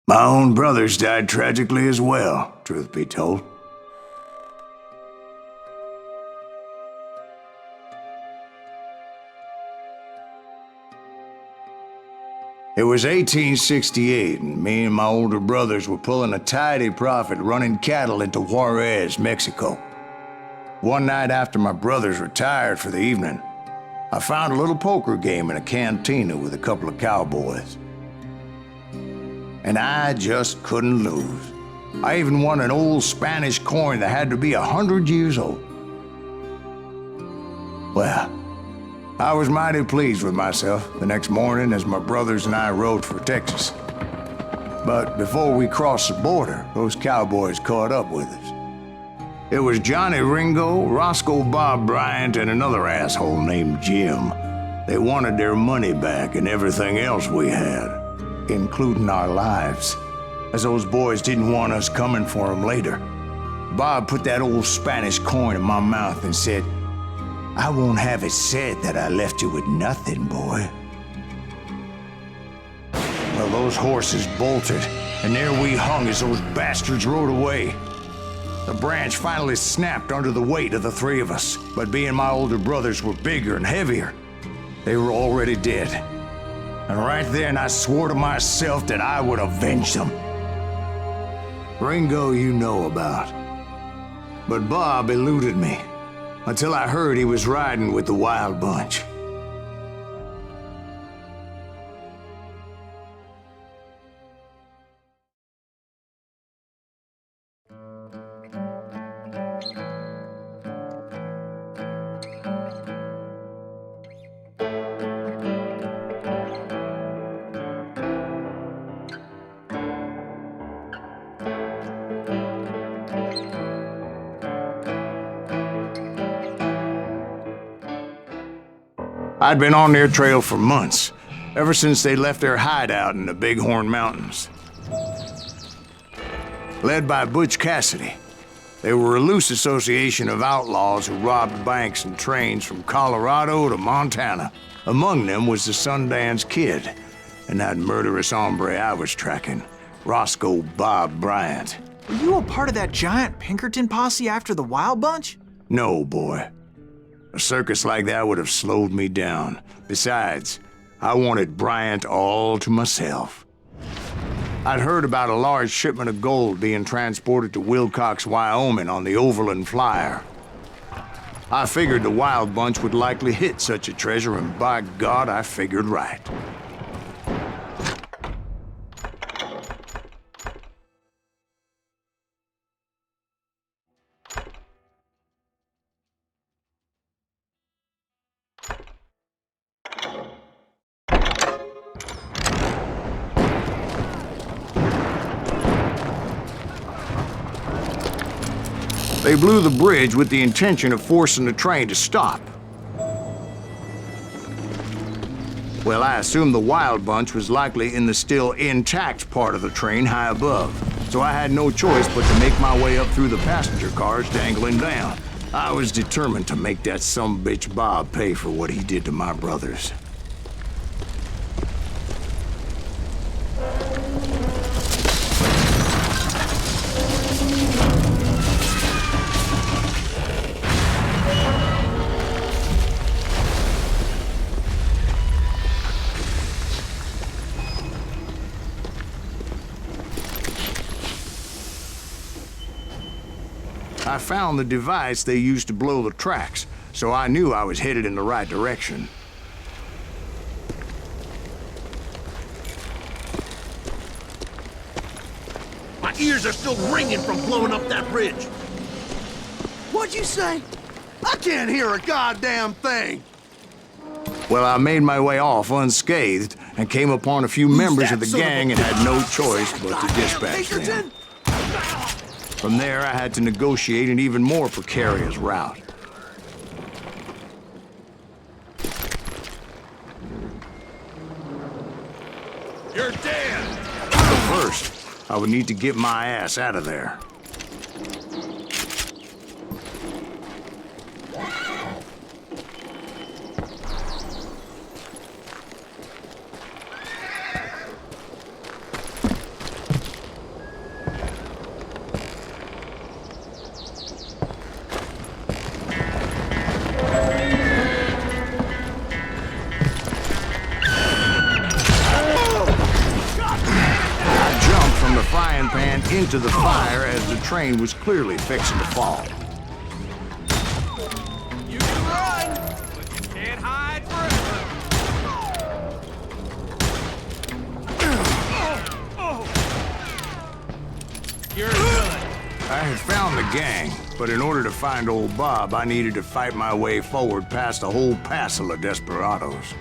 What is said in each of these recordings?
My own brothers died tragically as well, truth be told. It was 1868, and me and my older brothers were pulling a tidy profit running cattle into Juarez, Mexico. One night after my brothers retired for the evening, I found a little poker game in a cantina with a couple of cowboys. And I just couldn't lose. I even won an old Spanish coin that had to be 100 years old. Well, I was mighty pleased with myself the next morning as my brothers and I rode for Texas. But before we crossed the border, those cowboys caught up with us. It was Johnny Ringo, Roscoe Bob Bryant, and another asshole named Jim. They wanted their money back and everything else we had, including our lives, as those boys didn't want us coming for them later. Bob put that old Spanish coin in my mouth and said, "I won't have it said that I left you with nothing, boy." Well, those horses bolted, and there we hung as those bastards rode away. The branch finally snapped under the weight of the three of us, but being my older brothers were bigger and heavier, they were already dead. And right then I swore to myself that I would avenge them. Ringo you know about. But Bob eluded me, until I heard he was riding with the Wild Bunch. I'd been on their trail for months, ever since they left their hideout in the Bighorn Mountains. Led by Butch Cassidy, they were a loose association of outlaws who robbed banks and trains from Colorado to Montana. Among them was the Sundance Kid, and that murderous hombre I was tracking, Roscoe Bob Bryant. Were you a part of that giant Pinkerton posse after the Wild Bunch? No, boy. A circus like that would have slowed me down. Besides, I wanted Bryant all to myself. I'd heard about a large shipment of gold being transported to Wilcox, Wyoming on the Overland Flyer. I figured the Wild Bunch would likely hit such a treasure, and by God, I figured right. They blew the bridge with the intention of forcing the train to stop. Well, I assumed the Wild Bunch was likely in the still intact part of the train high above, so I had no choice but to make my way up through the passenger cars dangling down. I was determined to make that sumbitch Bob pay for what he did to my brothers. I found the device they used to blow the tracks, so I knew I was headed in the right direction. My ears are still ringing from blowing up that bridge. What'd you say? I can't hear a goddamn thing. Well, I made my way off unscathed and came upon a few members of the gang and had no choice but to dispatch them. From there, I had to negotiate an even more precarious route. You're dead! But first, I would need to get my ass out of there. the frying pan into the fire as the train was clearly fixing to fall. You can run, but you can't hide forever. You're done. I had found the gang, but in order to find old Bob, I needed to fight my way forward past a whole passel of desperados.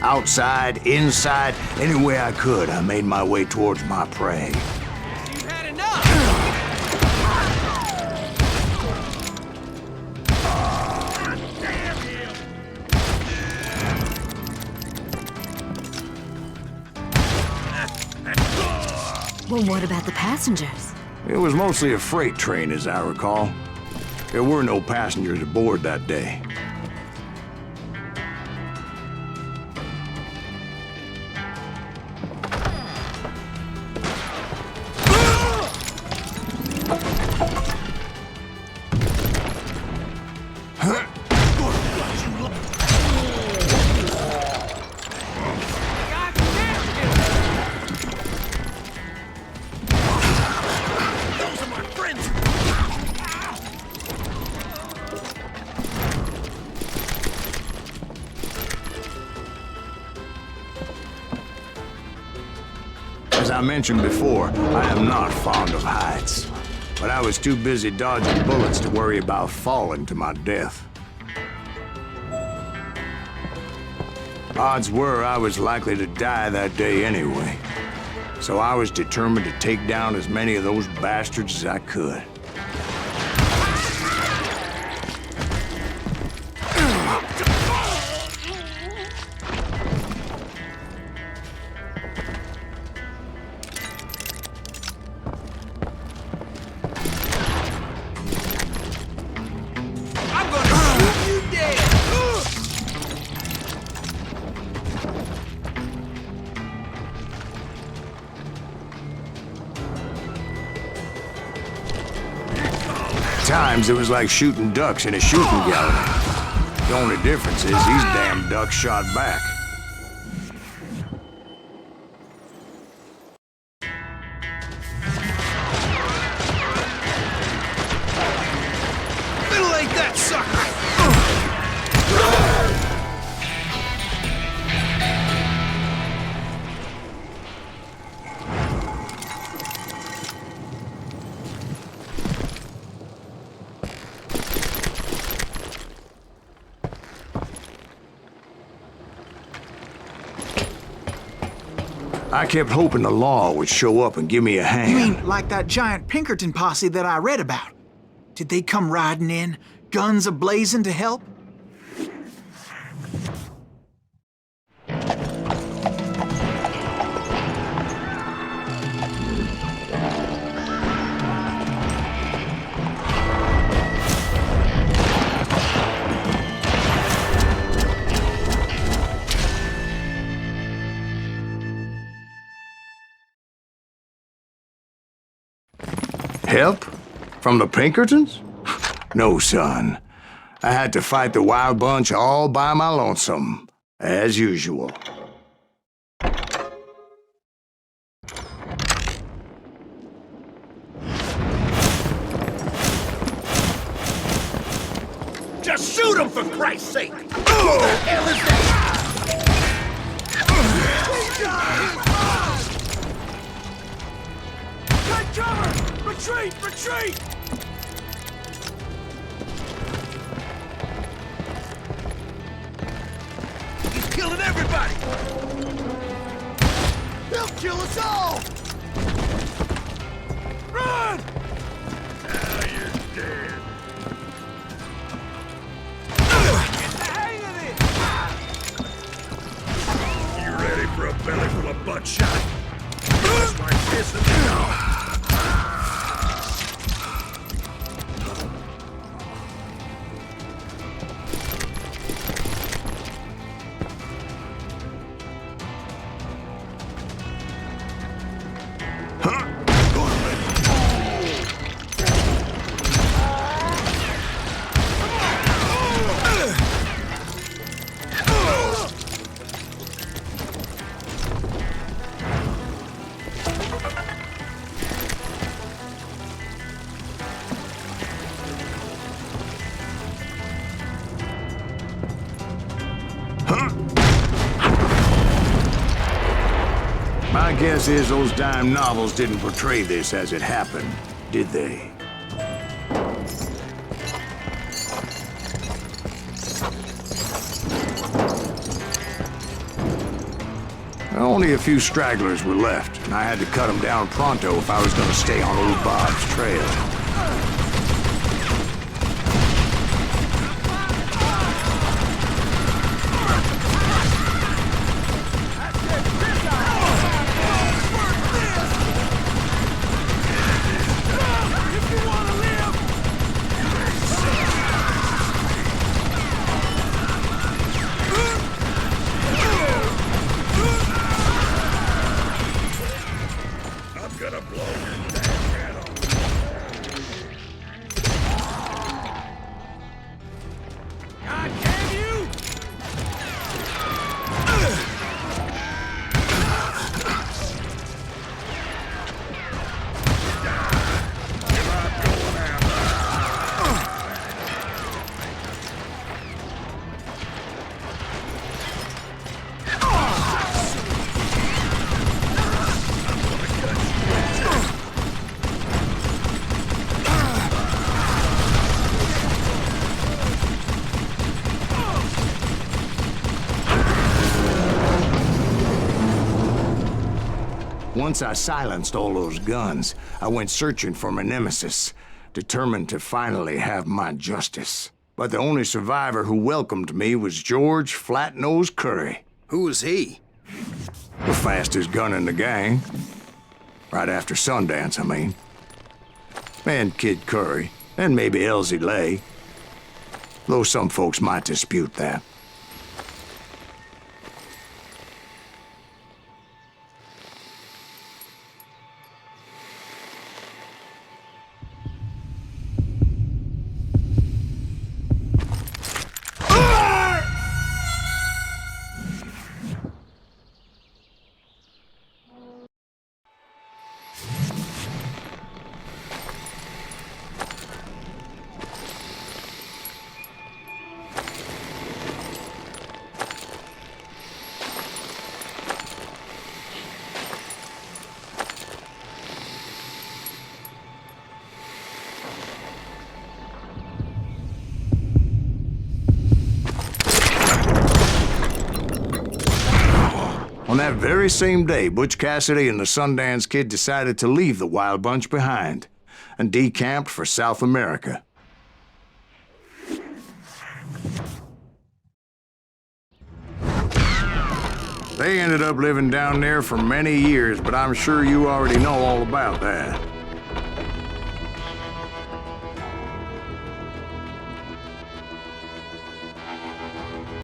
Outside, inside, any way I could, I made my way towards my prey. You've had enough. Damn him. Well, what about the passengers? It was mostly a freight train, as I recall. There were no passengers aboard that day. As I mentioned before, I am not fond of heights. But I was too busy dodging bullets to worry about falling to my death. Odds were I was likely to die that day anyway. So I was determined to take down as many of those bastards as I could. Times it was like shooting ducks in a shooting gallery. The only difference is these damn ducks shot back. Middle ain't that sucker! I kept hoping the law would show up and give me a hand. You mean like that giant Pinkerton posse that I read about? Did they come riding in, guns a-blazing to help? Help? From the Pinkertons? No, son. I had to fight the wild bunch all by my lonesome, as usual. Just shoot him, for Christ's sake! Who the hell is that? Take cover! Retreat! Retreat! He's killing everybody! He'll kill us all! Run! Now you're dead. Get the hang of it! You ready for a belly full of buckshot? Just like this and now. My guess is those dime novels didn't portray this as it happened, did they? Only a few stragglers were left, and I had to cut them down pronto if I was going to stay on old Bob's trail. Once I silenced all those guns, I went searching for my nemesis, determined to finally have my justice. But the only survivor who welcomed me was George Flat-Nose Curry. Who was he? The fastest gun in the gang. Right after Sundance, I mean. And Kid Curry, and maybe Elsie Lay. Though some folks might dispute that. On that very same day, Butch Cassidy and the Sundance Kid decided to leave the Wild Bunch behind and decamped for South America. They ended up living down there for many years, but I'm sure you already know all about that.